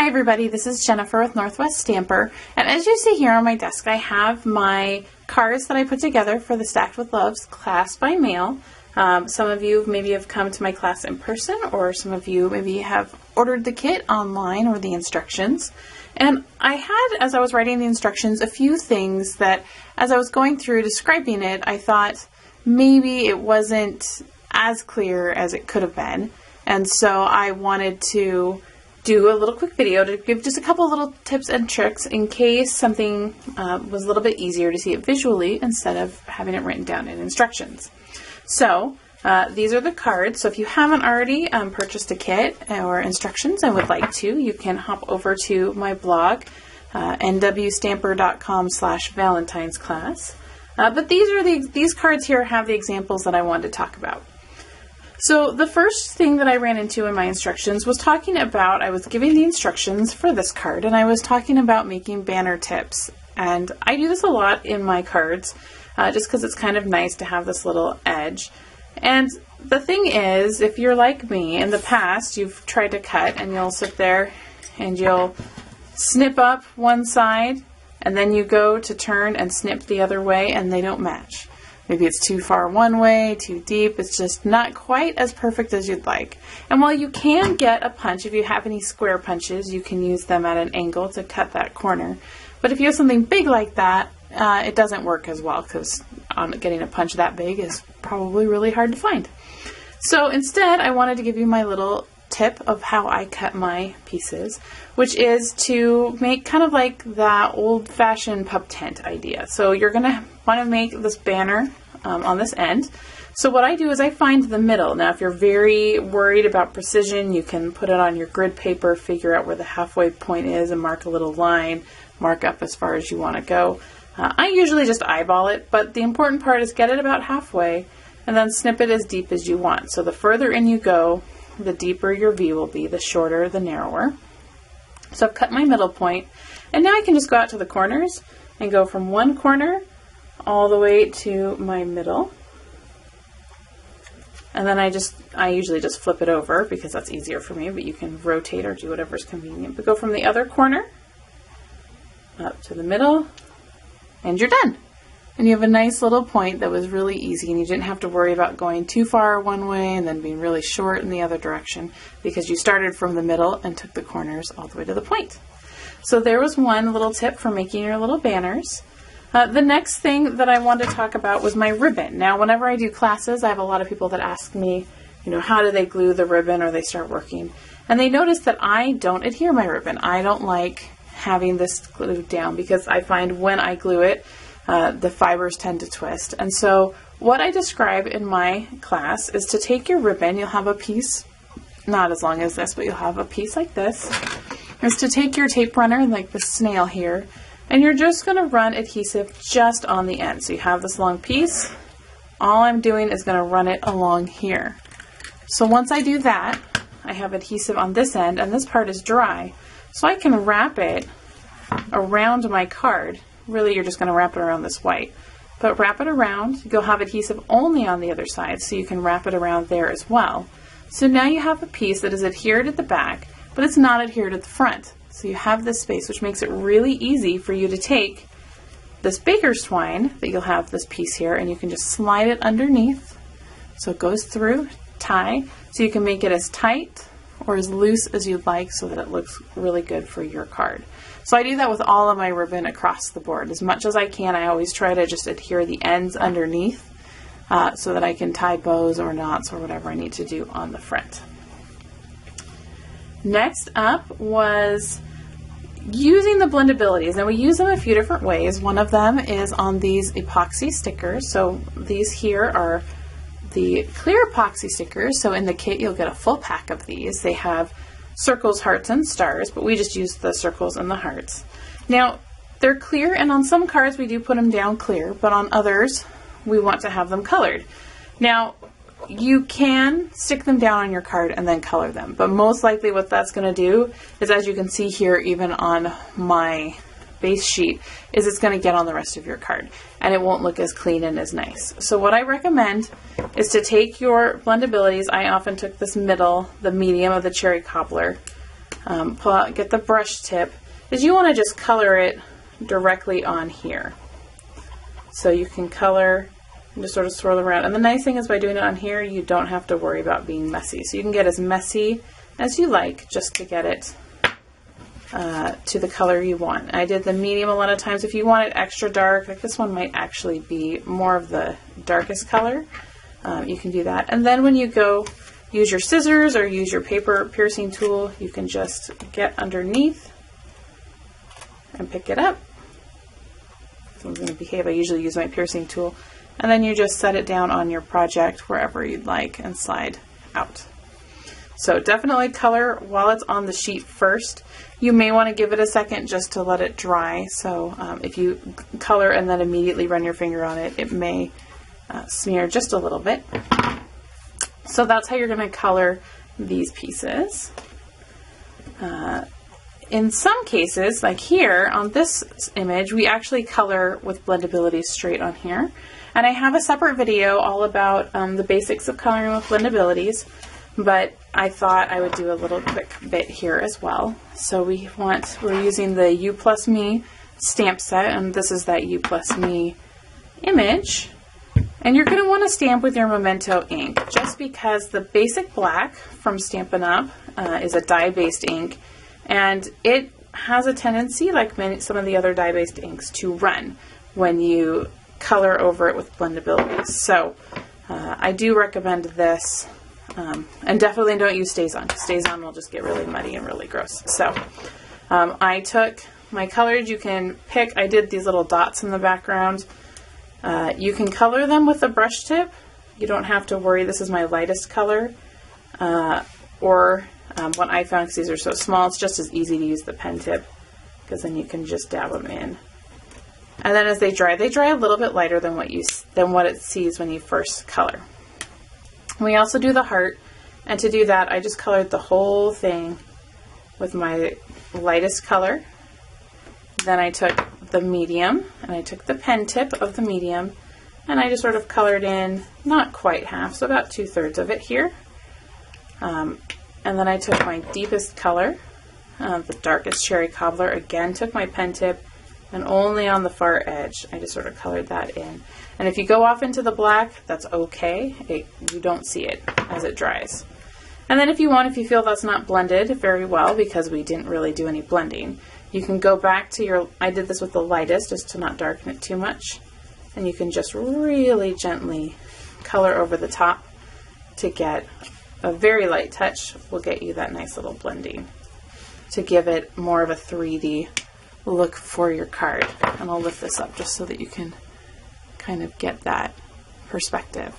Hi everybody, this is Jennifer with Northwest Stamper, and as you see here on my desk I have my cards that I put together for the Stacked with Loves class by mail. Some of you maybe have come to my class in person, or some of you maybe have ordered the kit online or the instructions. And I had, as I was writing the instructions, a few things that as I was going through describing it, I thought maybe it wasn't as clear as it could have been. And so I wanted to do a little quick video to give just a couple little tips and tricks in case something was a little bit easier to see it visually instead of having it written down in instructions. So these are the cards. So if you haven't already purchased a kit or instructions and would like to, you can hop over to my blog, nwstamper.com/Valentine's class. But these cards here have the examples that I wanted to talk about. So the first thing that I ran into in my instructions was talking about, I was giving the instructions for this card, and I was talking about making banner tips. And I do this a lot in my cards, just because it's kind of nice to have this little edge. And the thing is, if you're like me, in the past you've tried to cut and you'll sit there and you'll snip up one side and then you go to turn and snip the other way and they don't match. Maybe it's too far one way, too deep, it's just not quite as perfect as you'd like. And while you can get a punch, if you have any square punches, you can use them at an angle to cut that corner. But if you have something big like that, it doesn't work as well, because getting a punch that big is probably really hard to find. So instead, I wanted to give you my little tip of how I cut my pieces, which is to make kind of like that old-fashioned pup tent idea. So you're going to want to make this banner on this end. So what I do is I find the middle. Now if you're very worried about precision, you can put it on your grid paper, figure out where the halfway point is and mark a little line, mark up as far as you want to go. I usually just eyeball it, but the important part is get it about halfway and then snip it as deep as you want. So the further in you go, the deeper your V will be, the shorter, the narrower. So I've cut my middle point, and now I can just go out to the corners and go from one corner all the way to my middle. And then I usually just flip it over because that's easier for me, but you can rotate or do whatever's convenient. But go from the other corner up to the middle, and you're done. And you have a nice little point that was really easy, and you didn't have to worry about going too far one way and then being really short in the other direction, because you started from the middle and took the corners all the way to the point. So there was one little tip for making your little banners. The next thing that I wanted to talk about was my ribbon. Now, whenever I do classes, I have a lot of people that ask me, how do they glue the ribbon or they start working? And they notice that I don't adhere my ribbon. I don't like having this glued down because I find when I glue it, the fibers tend to twist. And so what I describe in my class is to take your ribbon, you'll have a piece, not as long as this, but you'll have a piece like this, is to take your tape runner, like the snail here, and you're just going to run adhesive just on the end. So you have this long piece, all I'm doing is going to run it along here. So once I do that, I have adhesive on this end, and this part is dry, so I can wrap it around my card. Really, you're just going to wrap it around this white, but wrap it around. You'll have adhesive only on the other side, so you can wrap it around there as well. So now you have a piece that is adhered at the back, but it's not adhered at the front. So you have this space, which makes it really easy for you to take this baker's twine that you'll have this piece here, and you can just slide it underneath so it goes through, tie, so you can make it as tight or as loose as you'd like so that it looks really good for your card. So I do that with all of my ribbon across the board. As much as I can, I always try to just adhere the ends underneath so that I can tie bows or knots or whatever I need to do on the front. Next up was using the Blendabilities. Now we use them a few different ways. One of them is on these epoxy stickers. So these here are the clear epoxy stickers. So in the kit you'll get a full pack of these. They have circles, hearts, and stars, but we just use the circles and the hearts. Now they're clear, and on some cards we do put them down clear, but on others we want to have them colored. Now you can stick them down on your card and then color them, but most likely what that's going to do is, as you can see here even on my base sheet, is it's going to get on the rest of your card and it won't look as clean and as nice. So what I recommend is to take your Blendabilities. I often took this middle, the medium of the cherry cobbler, pull out, get the brush tip, is you want to just color it directly on here. So you can color and just sort of swirl around. And the nice thing is by doing it on here, you don't have to worry about being messy. So you can get as messy as you like just to get it to the color you want. I did the medium a lot of times. If you want it extra dark, like this one might actually be more of the darkest color, you can do that. And then when you go use your scissors or use your paper piercing tool, you can just get underneath and pick it up. So I'm going to behave. I usually use my piercing tool. And then you just set it down on your project wherever you'd like and slide out. So definitely color while it's on the sheet first. You may want to give it a second just to let it dry. So if you color and then immediately run your finger on it, it may smear just a little bit. So that's how you're going to color these pieces. In some cases, like here on this image, we actually color with Blendabilities straight on here. And I have a separate video all about the basics of coloring with Blendabilities, but I thought I would do a little quick bit here as well. So we're using the U Plus Me stamp set, and this is that U Plus Me image. And you're going to want to stamp with your Memento ink, just because the basic black from Stampin' Up! Is a dye-based ink, and it has a tendency, like some of the other dye-based inks, to run when you color over it with Blendabilities. So I do recommend this, and definitely don't use StazOn, because StazOn will just get really muddy and really gross. So I took my colors. You can pick, I did these little dots in the background. You can color them with a brush tip. You don't have to worry. This is my lightest color. Or what I found, because these are so small, it's just as easy to use the pen tip, because then you can just dab them in. And then as they dry a little bit lighter than what it sees when you first color. We also do the heart, and to do that, I just colored the whole thing with my lightest color. Then I took the medium, and I took the pen tip of the medium, and I just sort of colored in, not quite half, so about 2/3 of it here. And then I took my deepest color, the darkest cherry cobbler, again took my pen tip, and only on the far edge I just sort of colored that in. And if you go off into the black, that's okay. You don't see it as it dries. And then if you feel that's not blended very well, because we didn't really do any blending, you can go back to I did this with the lightest just to not darken it too much, and you can just really gently color over the top to get a very light touch. Will get you that nice little blending to give it more of a 3D look for your card. And I'll lift this up just so that you can kind of get that perspective.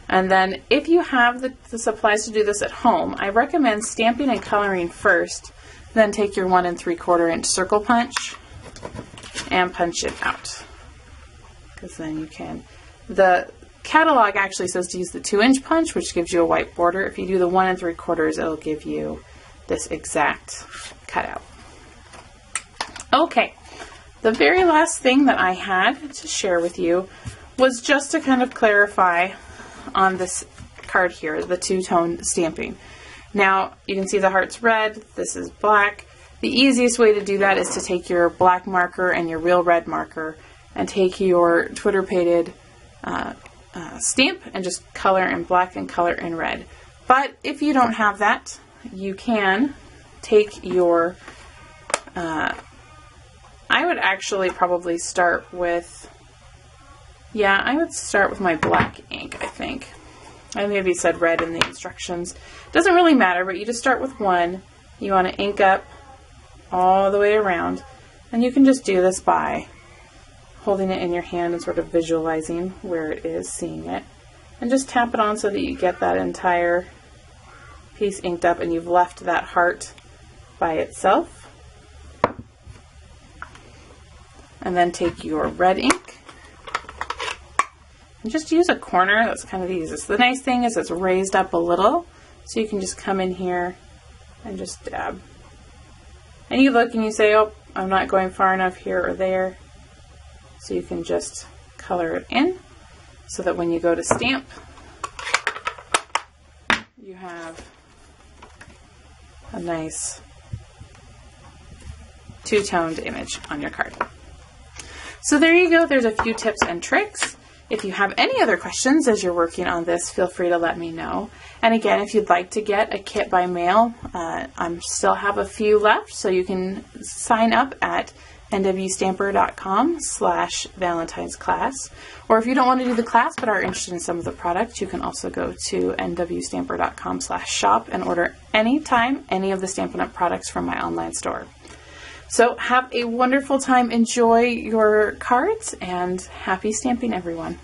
And then if you have the supplies to do this at home, I recommend stamping and coloring first, then take your 1 3/4 inch circle punch and punch it out, because then you can. The catalog actually says to use the 2-inch punch, which gives you a white border. If you do the 1 3/4, it'll give you this exact cutout. Okay, the very last thing that I had to share with you was just to kind of clarify on this card here, the two-tone stamping. Now, you can see the heart's red, this is black. The easiest way to do that is to take your black marker and your real red marker and take your Twitter painted stamp and just color in black and color in red. But if you don't have that, you can take your, I would actually probably start with, I would start with my black ink, I think. I maybe said red in the instructions. Doesn't really matter, but you just start with one. You want to ink up all the way around, and you can just do this by holding it in your hand and sort of visualizing where it is, seeing it, and just tap it on so that you get that entire piece inked up and you've left that heart by itself. And then take your red ink and just use a corner. That's kind of the easiest. The nice thing is it's raised up a little, so you can just come in here and just dab. And you look and you say, oh, I'm not going far enough here or there. So you can just color it in so that when you go to stamp, you have a nice two-toned image on your card. So there you go. There's a few tips and tricks. If you have any other questions as you're working on this, feel free to let me know. And again, if you'd like to get a kit by mail, I still have a few left, so you can sign up at nwstamper.com/Valentine's class. Or if you don't want to do the class but are interested in some of the products, you can also go to nwstamper.com/shop and order anytime any of the Stampin' Up! Products from my online store. So have a wonderful time. Enjoy your cards and happy stamping, everyone.